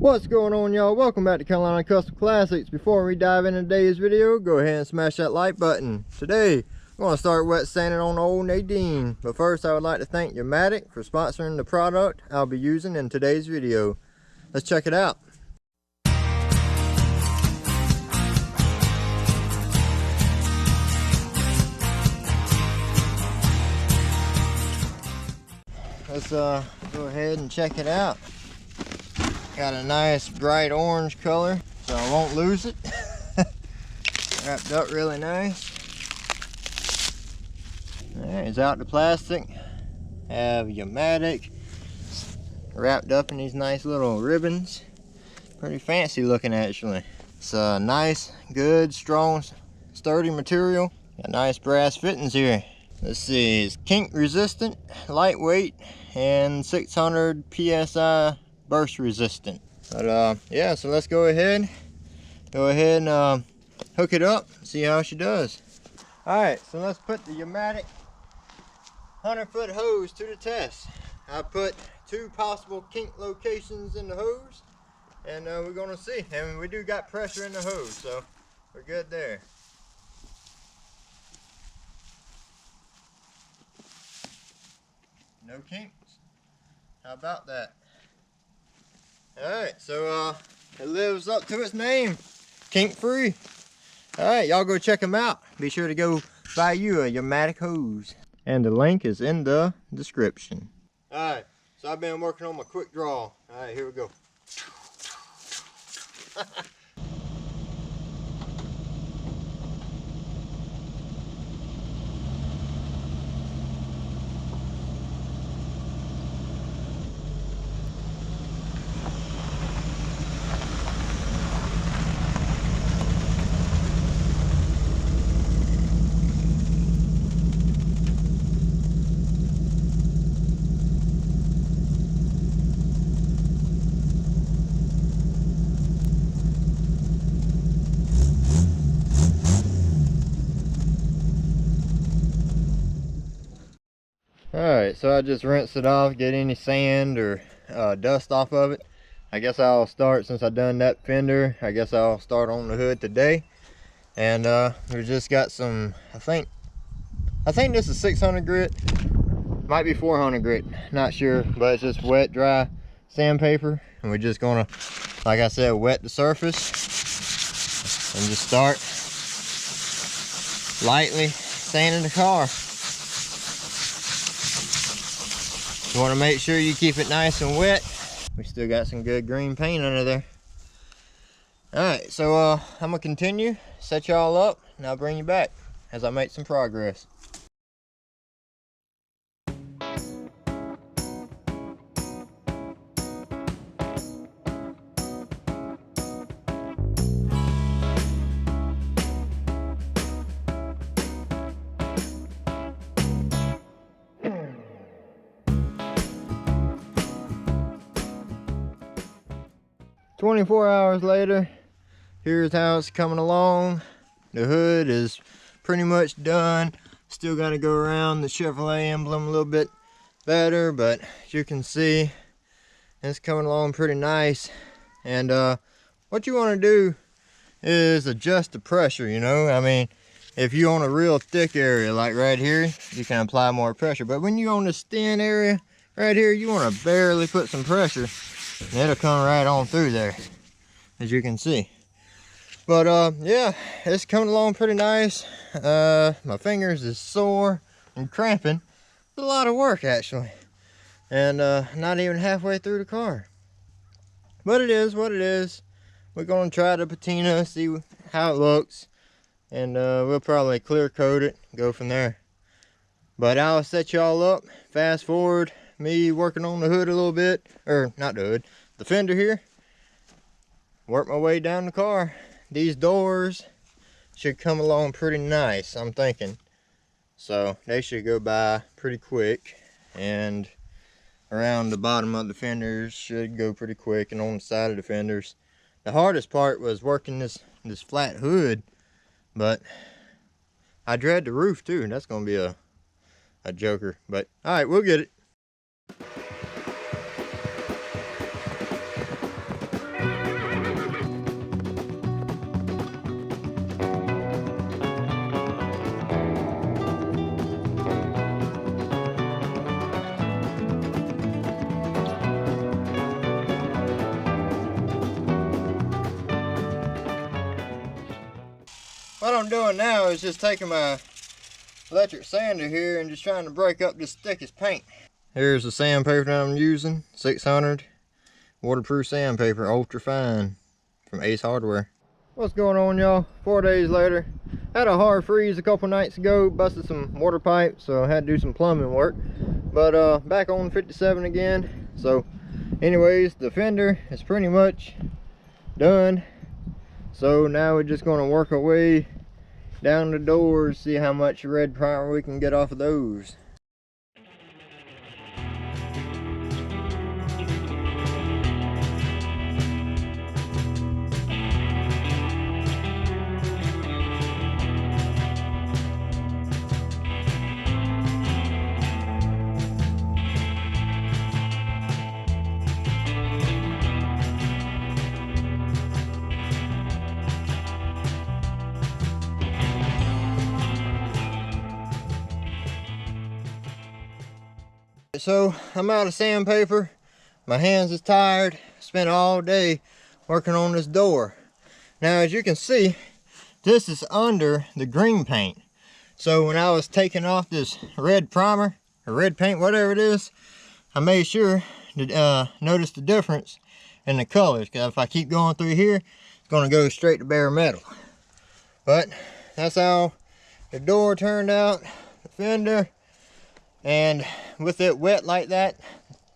What's going on, y'all? Welcome back to Carolina Custom Classics. Before we dive into today's video, go ahead and smash that like button. Today, I'm going to start wet sanding on old Nadine. But first, I would like to thank Yamatic for sponsoring the product I'll be using in today's video. Let's check it out. Let's go ahead and check it out. Got a nice bright orange color, so I won't lose it. Wrapped up really nice. Alright, it's out the plastic. Have Yamatic wrapped up in these nice little ribbons. Pretty fancy looking actually. It's a nice, good, strong, sturdy material. Got nice brass fittings here. Let's see, it's kink resistant, lightweight, and 600 psi burst resistant. But yeah, so let's go ahead and hook it up, see how she does. Alright, so let's put the Yamatic 100-foot hose to the test. I put 2 possible kink locations in the hose, and we're gonna see. And we do got pressure in the hose, so we're good there. No kinks. How about that? Alright, so it lives up to its name. Kink free. Alright, y'all go check them out. Be sure to go buy you a Yamatic hose. And the link is in the description. Alright, so I've been working on my quick draw. Alright, here we go. Alright, so I just rinsed it off, get any sand or dust off of it. I guess I'll start, since I done that fender, I guess I'll start on the hood today. And we just got some, I think this is 600 grit, might be 400 grit, not sure, but it's just wet, dry sandpaper. And we're just gonna, like I said, wet the surface and just start lightly sanding the car. You want to make sure you keep it nice and wet. We still got some good green paint under there. Alright, so I'm going to continue, set y'all up, and I'll bring you back as I make some progress. "24 hours later, here's how it's coming along. The hood is pretty much done. Still got to go around the Chevrolet emblem a little bit better, but as you can see, it's coming along pretty nice. And what you want to do is adjust the pressure, you know. I mean, if you're on a real thick area like right here, you can apply more pressure. But when you're on this thin area right here, you want to barely put some pressure. And it'll come right on through there, as you can see. But yeah, it's coming along pretty nice. My fingers is sore and cramping. It's a lot of work actually, and not even halfway through the car. But it is what it is. We're gonna try the patina, see how it looks, and we'll probably clear coat it, go from there. But I'll set y'all up. Fast forward me working on the hood a little bit, or not the hood, the fender here. Work my way down the car. These doors should come along pretty nice, I'm thinking. So they should go by pretty quick, and around the bottom of the fenders should go pretty quick, and on the side of the fenders. The hardest part was working this flat hood, but I dread the roof too. That's gonna be a joker, but all right, we'll get it. what I'm doing now is just taking my electric sander here and just trying to break up this thickest paint. Here's the sandpaper that I'm using, 600 waterproof sandpaper, ultra fine, from Ace Hardware. What's going on, y'all? 4 days later. Had a hard freeze a couple nights ago, busted some water pipes, so I had to do some plumbing work. But back on 57 again. So anyways, the fender is pretty much done. So now we're just going to work our way down the doors, see how much red primer we can get off of those. So I'm out of sandpaper, my hands is tired, spent all day working on this door. Now as you can see, this is under the green paint. So when I was taking off this red primer, or red paint, whatever it is, I made sure to notice the difference in the colors, because if I keep going through here, it's going to go straight to bare metal. But that's how the door turned out, the fender. And with it wet like that,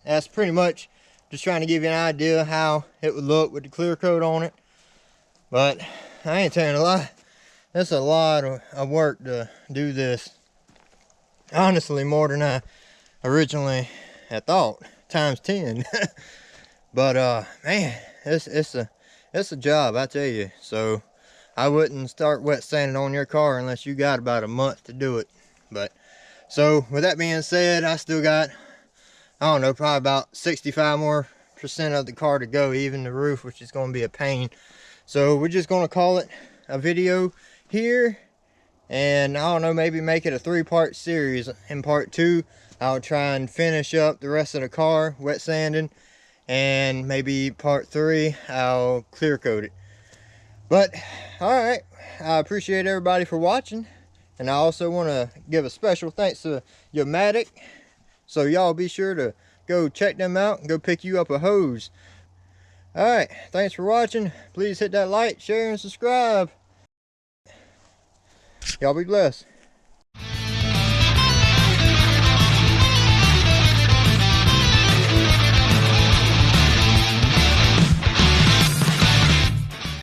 that's pretty much just trying to give you an idea how it would look with the clear coat on it. But I ain't telling a lie, that's a lot of work to do this. Honestly, more than I originally had thought, times 10. But man, it's a job, I tell you. So I wouldn't start wet sanding on your car unless you got about a month to do it. But so with that being said, I still got, I don't know, probably about 65% more of the car to go, even the roof, which is going to be a pain. So we're just going to call it a video here, and I don't know, maybe make it a 3-part series. In part 2, I'll try and finish up the rest of the car, wet sanding, and maybe part 3, I'll clear coat it. But alright, I appreciate everybody for watching. And I also want to give a special thanks to Yamatic. So y'all be sure to go check them out and go pick you up a hose. Alright, thanks for watching. Please hit that like, share, and subscribe. Y'all be blessed.